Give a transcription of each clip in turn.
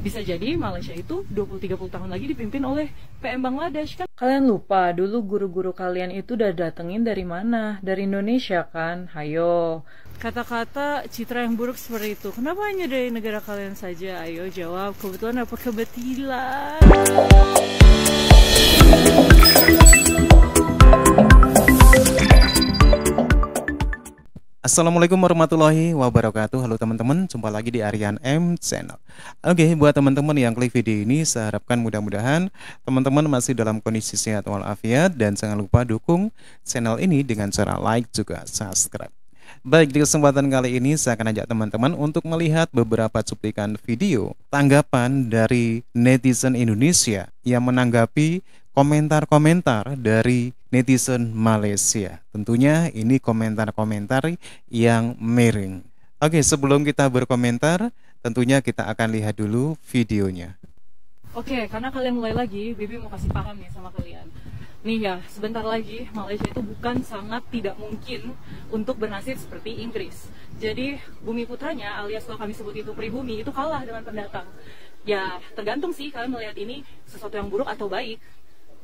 Bisa jadi Malaysia itu 20-30 tahun lagi dipimpin oleh PM Bangladesh kan. Kalian lupa dulu guru-guru kalian itu udah datengin dari mana? Dari Indonesia kan? Hayo. Kata-kata citra yang buruk seperti itu, kenapa hanya dari negara kalian saja? Ayo jawab, kebetulan apa kebetulan? Assalamualaikum warahmatullahi wabarakatuh. Halo teman-teman, jumpa lagi di Aryan M Channel. Oke, buat teman-teman yang klik video ini, saya harapkan mudah-mudahan teman-teman masih dalam kondisi sehat walafiat, dan jangan lupa dukung channel ini dengan cara like juga subscribe. Baik, di kesempatan kali ini saya akan ajak teman-teman untuk melihat beberapa cuplikan video tanggapan dari netizen Indonesia yang menanggapi komentar-komentar dari netizen Malaysia. Tentunya ini komentar-komentar yang miring. Oke, sebelum kita berkomentar, tentunya kita akan lihat dulu videonya. Oke, karena kalian mulai lagi, Bibi mau kasih paham nih sama kalian. Nih ya, sebentar lagi Malaysia itu bukan sangat tidak mungkin untuk bernasib seperti Inggris. Jadi bumi putranya, alias kalau kami sebut itu pribumi, itu kalah dengan pendatang. Ya tergantung sih kalian melihat ini sesuatu yang buruk atau baik.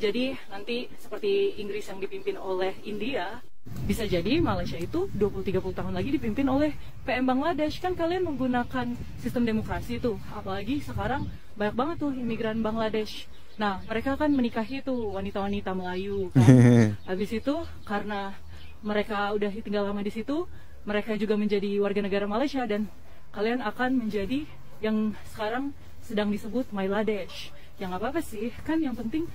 Jadi nanti seperti Inggris yang dipimpin oleh India, bisa jadi Malaysia itu 20-30 tahun lagi dipimpin oleh PM Bangladesh. Kan kalian menggunakan sistem demokrasi tuh, apalagi sekarang banyak banget tuh imigran Bangladesh. Nah, mereka kan menikahi tuh wanita-wanita Melayu kan. Habis itu karena mereka udah tinggal lama di situ, mereka juga menjadi warga negara Malaysia, dan kalian akan menjadi yang sekarang sedang disebut Bangladesh. Ya nggak apa-apa sih, kan yang penting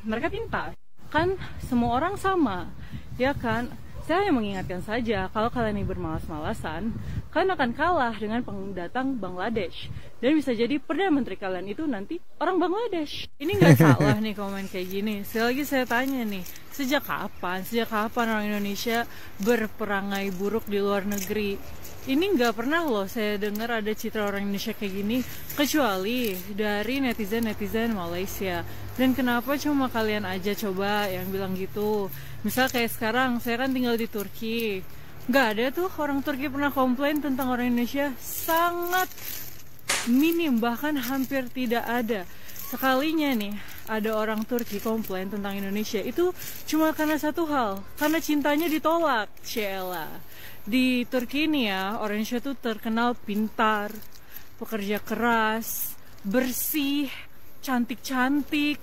mereka pintar. Kan semua orang sama, ya kan? Saya mengingatkan saja, kalau kalian ini bermalas-malasan, kalian akan kalah dengan pendatang Bangladesh. Dan bisa jadi Perdana Menteri kalian itu nanti orang Bangladesh. Ini nggak salah nih komen kayak gini. Sekali lagi saya tanya nih, sejak kapan orang Indonesia berperangai buruk di luar negeri? Ini nggak pernah loh saya dengar ada citra orang Indonesia kayak gini, kecuali dari netizen Malaysia. Dan kenapa cuma kalian aja coba yang bilang gitu? Misal kayak sekarang, saya kan tinggal di Turki, nggak ada tuh orang Turki pernah komplain tentang orang Indonesia. Sangat minim, bahkan hampir tidak ada. Sekalinya nih ada orang Turki komplain tentang Indonesia, itu cuma karena satu hal, karena cintanya ditolak. Sheila, di Turki ini ya, orang Indonesia tuh terkenal pintar, pekerja keras, bersih, cantik-cantik.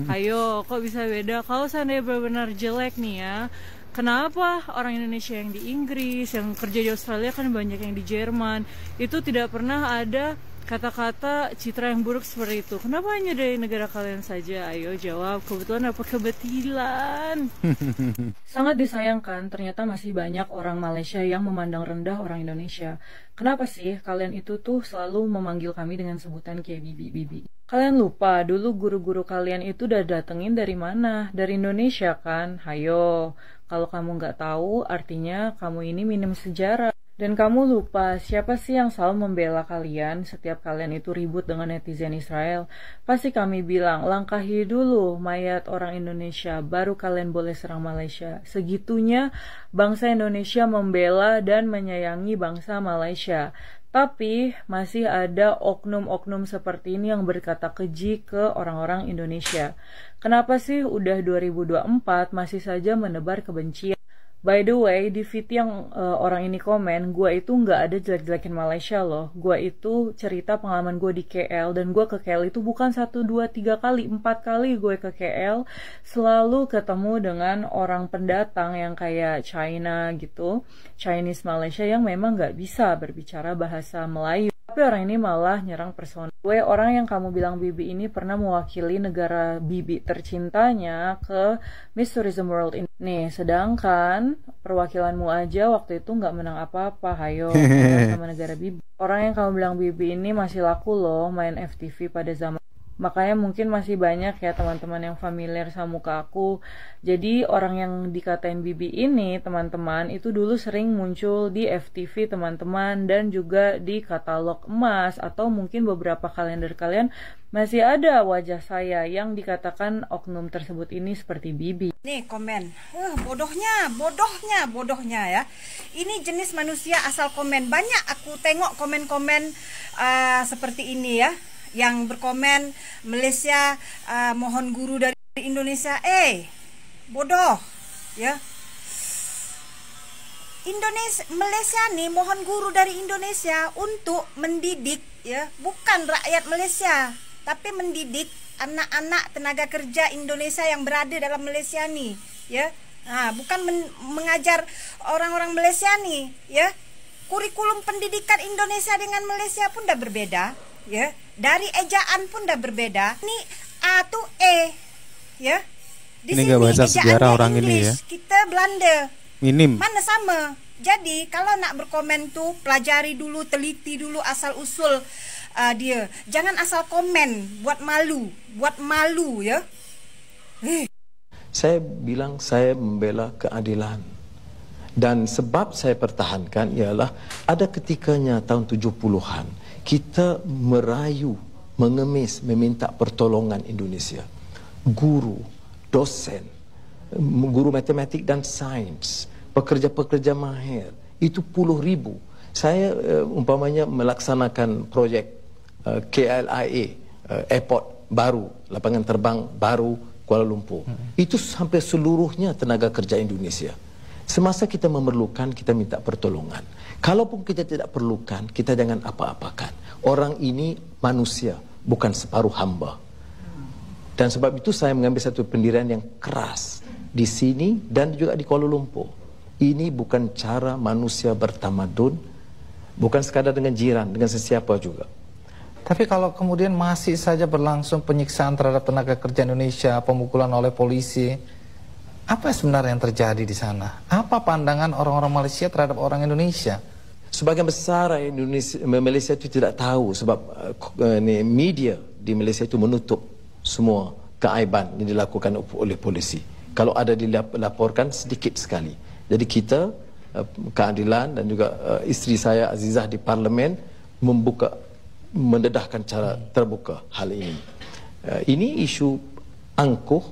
Ayo, kok bisa beda? Kalau seandainya benar-benar jelek nih ya, kenapa orang Indonesia yang di Inggris, yang kerja di Australia, kan banyak yang di Jerman, itu tidak pernah ada kata-kata citra yang buruk seperti itu? Kenapa hanya dari negara kalian saja? Ayo jawab, kebetulan apa kebetulan? Sangat disayangkan, ternyata masih banyak orang Malaysia yang memandang rendah orang Indonesia. Kenapa sih kalian itu tuh selalu memanggil kami dengan sebutan kayak bibi-bibi? Kalian lupa dulu guru-guru kalian itu udah datengin dari mana? Dari Indonesia kan? Hayo, kalau kamu nggak tahu, artinya kamu ini minim sejarah. Dan kamu lupa siapa sih yang selalu membela kalian setiap kalian itu ribut dengan netizen Israel. Pasti kami bilang, langkahi dulu mayat orang Indonesia, baru kalian boleh serang Malaysia. Segitunya bangsa Indonesia membela dan menyayangi bangsa Malaysia. Tapi masih ada oknum-oknum seperti ini yang berkata keji ke orang-orang Indonesia. Kenapa sih udah 2024 masih saja menebar kebencian? By the way, di video yang orang ini komen, gue itu nggak ada jelek-jelekin Malaysia loh. Gue itu cerita pengalaman gue di KL, dan gue ke KL itu bukan 1, 2, 3 kali, 4 kali gue ke KL. Selalu ketemu dengan orang pendatang yang kayak China gitu, Chinese Malaysia, yang memang nggak bisa berbicara bahasa Melayu. Tapi orang ini malah nyerang personal. Gue, orang yang kamu bilang Bibi ini pernah mewakili negara Bibi tercintanya ke Miss Tourism World ini. Nih, sedangkan perwakilanmu aja waktu itu nggak menang apa-apa. Hayo, sama negara Bibi. Orang yang kamu bilang Bibi ini masih laku loh main FTV pada zaman. Makanya mungkin masih banyak ya teman-teman yang familiar sama muka aku. Jadi orang yang dikatain Bibi ini, teman-teman, itu dulu sering muncul di FTV teman-teman, dan juga di katalog emas, atau mungkin beberapa kalender kalian masih ada wajah saya yang dikatakan oknum tersebut ini seperti Bibi. Nih komen, bodohnya ya. Ini jenis manusia asal komen. Banyak aku tengok komen-komen seperti ini ya. yang berkomen Malaysia mohon guru dari Indonesia. Bodoh, ya. Malaysia nih mohon guru dari Indonesia untuk mendidik, ya, bukan rakyat Malaysia, tapi mendidik anak-anak tenaga kerja Indonesia yang berada dalam Malaysia nih, ya. Bukan mengajar orang-orang Malaysia nih, ya. Kurikulum pendidikan Indonesia dengan Malaysia pun dah berbeda, ya. Dari ejaan pun dah berbeda. Ini A tuh E, ya. Di Ini sini nggak bahasa sejarah orang ini, ya. Kita Belanda. Minim. Mana sama. Jadi kalau nak berkomen tuh pelajari dulu, teliti dulu asal usul dia. Jangan asal komen buat malu ya. Saya bilang saya membela keadilan. Dan sebab saya pertahankan ialah ada ketikanya tahun 70-an kita merayu, mengemis, meminta pertolongan Indonesia. Guru, dosen, guru matematik dan sains, pekerja-pekerja mahir, itu puluh ribu. Saya umpamanya melaksanakan projek KLIA, airport baru, lapangan terbang baru Kuala Lumpur. Itu sampai seluruhnya tenaga kerja Indonesia. Semasa kita memerlukan, kita minta pertolongan. Kalaupun kita tidak perlukan, kita jangan apa-apakan. Orang ini manusia, bukan separuh hamba. Dan sebab itu saya mengambil satu pendirian yang keras di sini dan juga di Kuala Lumpur. Ini bukan cara manusia bertamadun, bukan sekadar dengan jiran, dengan sesiapa juga. Tapi kalau kemudian masih saja berlangsung penyiksaan terhadap tenaga kerja Indonesia, pemukulan oleh polisi, apa sebenarnya yang terjadi di sana? Apa pandangan orang-orang Malaysia terhadap orang Indonesia? Sebagian besar Malaysia itu tidak tahu sebab media di Malaysia itu menutup semua keaiban yang dilakukan oleh polisi. Kalau ada dilaporkan sedikit sekali. Jadi kita, keadilan dan juga isteri saya Azizah di parlimen mendedahkan cara terbuka hal ini. Ini isu angkuh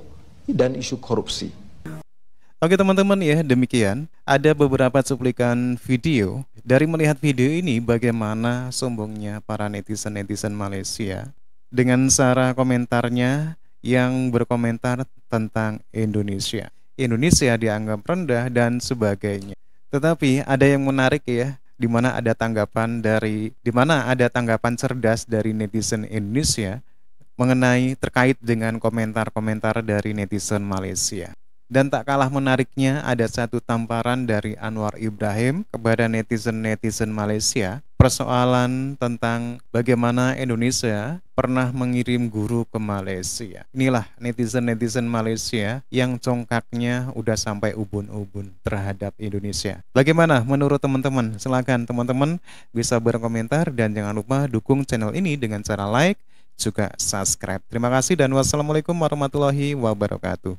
dan isu korupsi. Oke teman-teman ya, demikian ada beberapa cuplikan video. Dari melihat video ini bagaimana sombongnya para netizen-netizen Malaysia dengan cara komentarnya yang berkomentar tentang Indonesia. Indonesia dianggap rendah dan sebagainya. Tetapi ada yang menarik ya, di mana ada tanggapan cerdas dari netizen Indonesia mengenai terkait dengan komentar-komentar dari netizen Malaysia. Dan tak kalah menariknya ada satu tamparan dari Anwar Ibrahim kepada netizen-netizen Malaysia persoalan tentang bagaimana Indonesia pernah mengirim guru ke Malaysia. Inilah netizen-netizen Malaysia yang congkaknya udah sampai ubun-ubun terhadap Indonesia. Bagaimana menurut teman-teman? Silakan teman-teman bisa berkomentar dan jangan lupa dukung channel ini dengan cara like juga subscribe. Terima kasih dan wassalamualaikum warahmatullahi wabarakatuh.